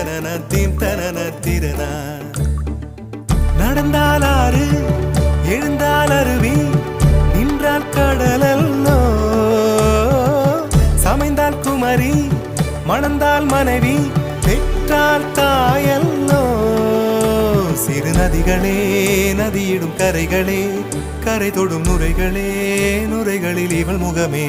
தனன தீம் தனன திறனா. நடந்தால் ஆறு எழுந்தால் அருவி நின்றால் கடலல்லோ, சமைந்தால் குமரி மணந்தால் மனைவி பெற்றால் தாயல்லோ. சிறு நதிகளே நதியிடும் கரைகளே, கரை தொடும் நுரைகளே, நுரைகளில் இவள் முகமே.